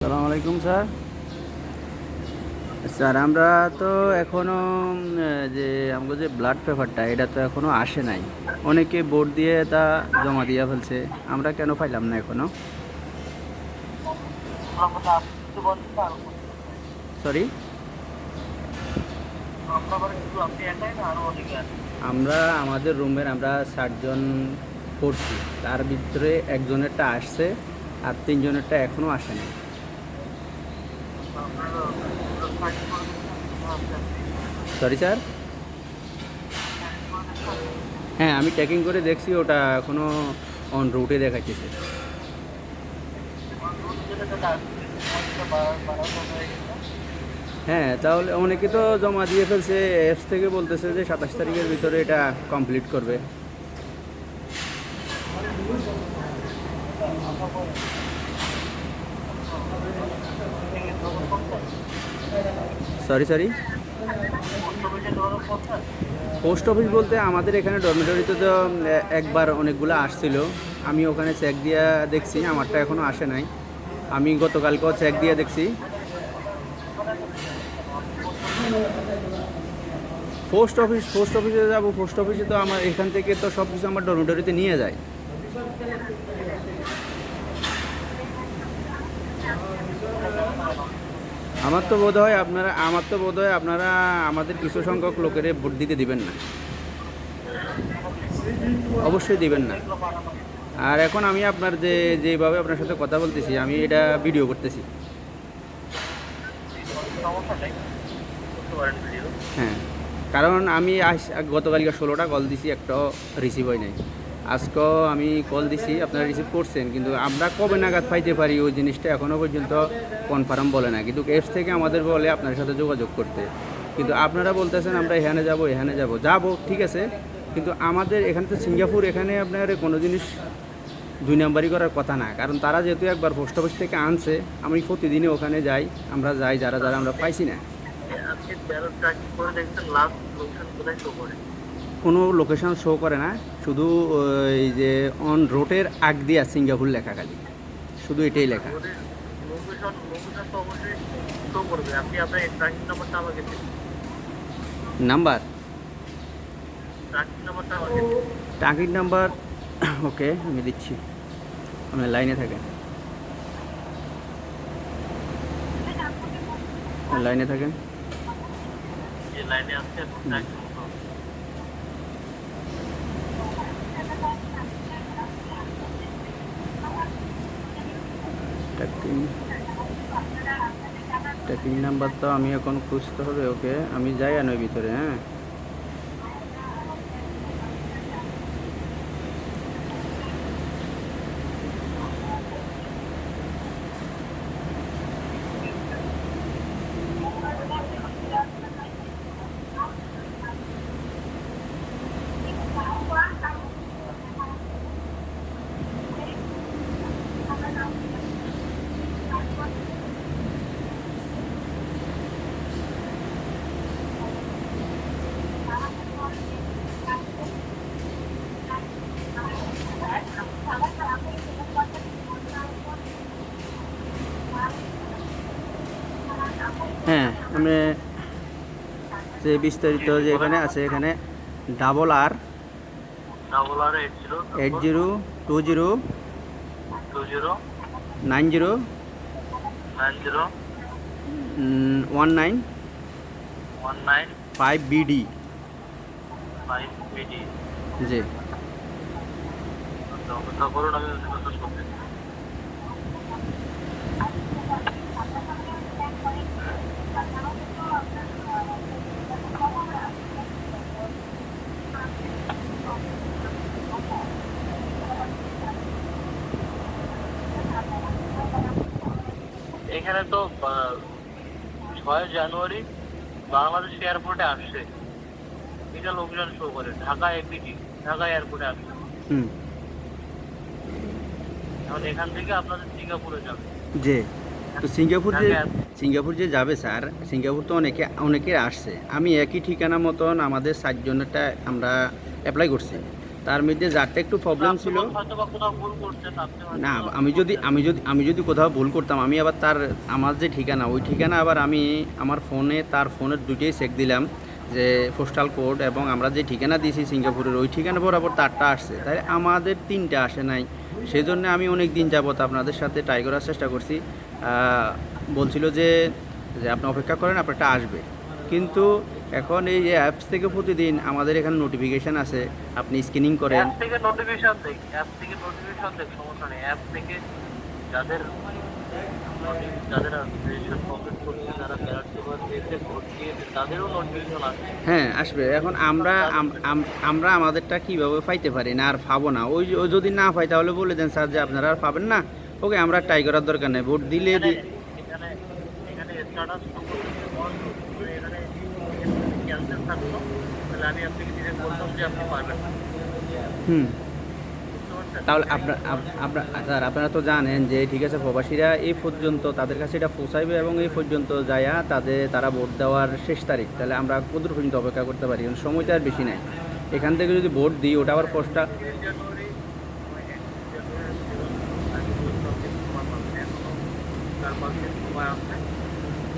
আসসালামু আলাইকুম sir. Sir আমরা তো এখনও যে আমাদের যে ব্লাড পেপারটা এটা তো এখনও আসে নাই। অনেকে বোর্ড দিয়ে তা জমা দিয়ে ফেলছে, আমরা কেন পাইলাম না এখনও? সরি, আমরা আমাদের রুমের আমরা 60 জন পড়ছি, তার ভিতরে একজনেরটা আসছে আর 3 জনেরটা এখনও আসেনি। Sorry sir. হ্যাঁ, আমি ট্রেকিং করে দেখছি, ওটা এখনও অন রুটে দেখাইতেছে। হ্যাঁ, তাহলে অনেকে তো জমা দিয়ে ফেলছে, অ্যাপস থেকে বলতেছে যে 27 তারিখের ভিতরে এটা কমপ্লিট করবে। সরি সরি, পোস্ট অফিস বলতে আমাদের এখানে ডরমিটরিতে তো একবার অনেকগুলো আসছিল, আমি ওখানে চেক দিয়ে দেখছি, আমারটা এখনও আসে নাই। আমি গতকালকেও চেক দিয়ে দেখছি। পোস্ট অফিসে যাব, পোস্ট অফিসে তো আমার এখান থেকে তো সব কিছু আমার ডরমিটরিতে নিয়ে যায়। আমার তো বোধ হয় আপনারা আমাদের কিছু সংখ্যক লোকের ভোট দিতে দিবেন না, অবশ্যই দিবেন না। আর এখন আমি আপনার যেভাবে আপনার সাথে কথা বলতেছি, আমি এটা ভিডিও করতেছি। হ্যাঁ, কারণ আমি গতকালকে 16টা কল দিছি, একটাও রিসিভ হয় নাই। আজকেও আমি কল দিছি, আপনারা রিসিভ করছেন, কিন্তু আমরা কবে নাগাদ পাইতে পারি ওই জিনিসটা এখনও পর্যন্ত কনফার্ম বলে না। কিন্তু অ্যাপস থেকে আমাদের বলে আপনার সাথে যোগাযোগ করতে, কিন্তু আপনারা বলতেছেন আমরা এখানে যাব এখানে যাব যাব, ঠিক আছে, কিন্তু আমাদের এখানে তো সিঙ্গাপুর, এখানে আপনার কোনো জিনিস 2 নাম্বারই করার কথা না। কারণ তারা যেহেতু একবার পোস্ট অফিস থেকে আনছে, আমি প্রতিদিনই ওখানে যাই, আমরা যাই, যারা যারা আমরা পাইছি না। কোনো লোকেশন শো করে না, শুধু এই যে অন রোডের আগ দিয়া সিঙ্গাপুর লেখা, খালি শুধু এটাই লেখা। নাম্বার, টার্গেট নাম্বার, ওকে আমি দিচ্ছি, আপনি লাইনে থাকেন, লাইনে থাকেন। ট্র্যাকিং ট্র্যাকিং নাম্বার তো আমি এখন খুঁজতে হবে, ওকে আমি যাই আর ওই ভিতরে। হ্যাঁ, হ্যাঁ, আমি যে বিস্তারিত যে এখানে আছে, এখানে ডাবল আর 80209019 জি। এখানে তো 6 জানুয়ারি বাংলাদেশ এয়ারপোর্টে আসছে, এটা লোকজন শো করে ঢাকা এপিটি, ঢাকা এয়ারপোর্টে আসছে। হুম, এখন এখান থেকে আপনাদের সিঙ্গাপুরে যাবে। জি। তো সিঙ্গাপুর যে ঢাকা এয়ারপোর্ট। সিঙ্গাপুর যে যাবে স্যার, সিঙ্গাপুর তো অনেকে আসছে। আমি একই ঠিকানা মতন আমাদের 60 জনেরটা আমরা অ্যাপ্লাই করছি, তার মধ্যে যারটা একটু প্রবলেম ছিল, হয়তো বা কোথাও ভুল করছেন আপনি হয়তো না বা- আমি যদি কোথাও ভুল করতাম, আমি আবার আমার যে ঠিকানা ওই ঠিকানা আবার আমি আমার ফোনে তার ফোনের দুটোই চেক দিলাম যে পোস্টাল কোড এবং আমরা যে ঠিকানা দিয়েছি সিঙ্গাপুরের ওই ঠিকানা বরাবর তারটা আসছে, তাই আমাদের তিনটা আসে নাই। সেই জন্য আমি অনেক দিন যাবত আপনাদের সাথে ট্রাই করার চেষ্টা করছি। বলছিল যে যে আপনি অপেক্ষা করেন, আপনারটা আসবে। কিন্তু এখন এই যে অ্যাপস থেকে প্রতিদিন আমাদের এখানে নোটিফিকেশান আছে, আপনি স্ক্যানিং করেন। অ্যাপ থেকে নোটিফিকেশন দেয়, অ্যাপ থেকে নোটিফিকেশন দেয়, সমস্যা নেই। অ্যাপ থেকে যাদের যাদের রেজিস্ট্রেশন কমপ্লিট করছে, যারা ব্যালট পেপার দিয়েছে, ভোট দিয়েছে, তাদেরও নোটিফিকেশন আসছে। হ্যাঁ আসবে। এখন আমরা আমাদেরটা কীভাবে পাইতে পারি না আর পাবো না? ওই যদি না পাই তাহলে বলে দেন স্যার যে আপনারা আর পাবেন না, ওকে আমরা ট্রাই করার দরকার নেই, ভোট দিলে এখানে এখানে এখানে স্ট্যাটাস তো করতেছে অন, এখানে ক্যান্সেল থাকতো, তাহলে আমি আপনাকে ডিরেক্ট বলতাম যে আপনি পারবেন না। হুম। বুঝতে পারছেন? তাহলে স্যার আপনারা তো জানেন যে ঠিক আছে, প্রবাসীরা এই পর্যন্ত তাদের কাছে এটা পৌঁছাইবে এবং এই পর্যন্ত যায়া তারা ভোট দেওয়ার শেষ তারিখ, তাহলে আমরা কতদূর পর্যন্ত অপেক্ষা করতে পারি? কারণ সময়টা আর বেশি নাই। এখান থেকে যদি ভোট দিই ওটা আবার পোস্টটা। 31 জানুয়ারি, 31 জানুয়ারি সময় পাবেন, এখনো 4-5 দিন সময় আছে।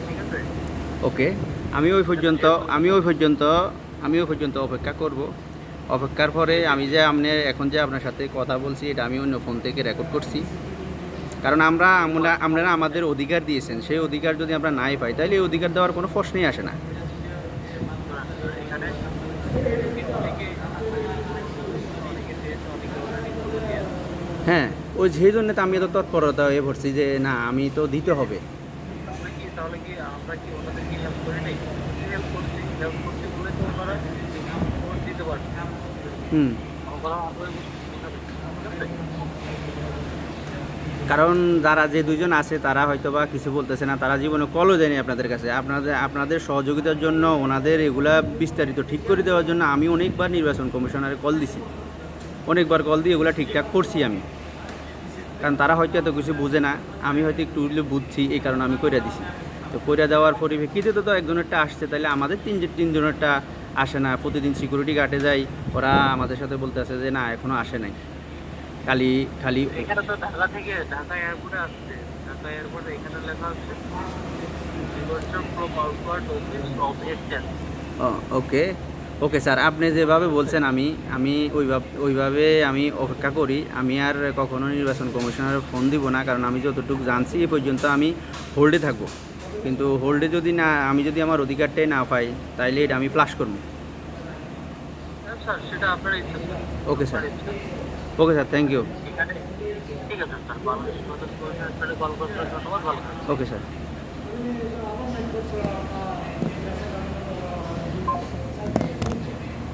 ঠিক আছে? ওকে, আমি ওই পর্যন্ত অপেক্ষা করব। অপেক্ষার পরে আমি যে এখন যে আপনার সাথে কথা বলছি এটা আমি অন্য ফোন থেকে রেকর্ড করছি। কারণ আপনারা আমাদের অধিকার দিয়েছেন, সেই অধিকার যদি আমরা নাই পাই তাহলে এই অধিকার দেওয়ার কোনো প্রশ্নই আসে না। এখানে অনেকে অনেকে দিয়েছে, অনেকে অলরেডি বলে দিয়েছে। হ্যাঁ, ওই সেই জন্য তো আমি এত তৎপরতা হয়ে পড়ছি যে না আমি তো দিতে হবে। তাহলে কি আমরা কি ওনাদেরকে হেল্প করি নাই? হেল্প করছি বলে তো ওনারা ভোট দিতে পারছে। হুম। আমার কথা আপনারা বুঝতে ঠিক আছে? কারণ যারা যে দুজন আছে তারা হয়তো বা কিছু বলতেছে না, তারা জীবনে কলও দেয়নি আপনাদের কাছে। আপনাদের সহযোগিতার জন্য, ওনাদের এগুলা বিস্তারিত ঠিক করে দেওয়ার জন্য আমি অনেকবার নির্বাচন কমিশনারে কল দিছি, অনেকবার কল দিয়ে এগুলো ঠিকঠাক করছি আমি। কারণ তারা হয়তো এত কিছু বুঝে না, আমি হয়তো একটু উঠলে বুঝছি, এই কারণে আমি কইরা দিছি। তো কইরা দেওয়ার পরিপ্রেক্ষিতে তো একজনেরটা আসছে, তাহলে আমাদের তিনজনেরটা আসে না। প্রতিদিন সিকিউরিটি গার্ডে যাই, ওরা আমাদের সাথে বলতে আছে যে না এখনও আসে নাই। খালি খালি এখানে তো ঢাকা থেকে ঢাকা এয়ারপোর্টে আসছে। ঢাকা এয়ারপোর্টে এখানে লেখা আছে নির্বাচন from outward office of exchange. Okay, okay sir, আপনি যেভাবে বলছেন আমি ওইভাবে আমি অপেক্ষা করি। আমি আর কখনো নির্বাচন কমিশনারের ফোন দিব না, কারণ আমি যতটুকু জানছি এ পর্যন্ত আমি হোল্ডে থাকবো। কিন্তু হোল্ডে যদি না, আমি যদি আমার অধিকারটাই না পাই তাইলে এটা আমি ফ্লাশ করবো। স্যার সেটা আপনার ইচ্ছা স্যার। ওকে স্যার, আপনার ইচ্ছা। Okay sir, thank you. এখানে ঠিক আছে স্যার, বাংলাদেশ নির্বাচন কমিশনের সাথে কল করার জন্য ধন্যবাদ, ভালো থাকবেন। Okay sir.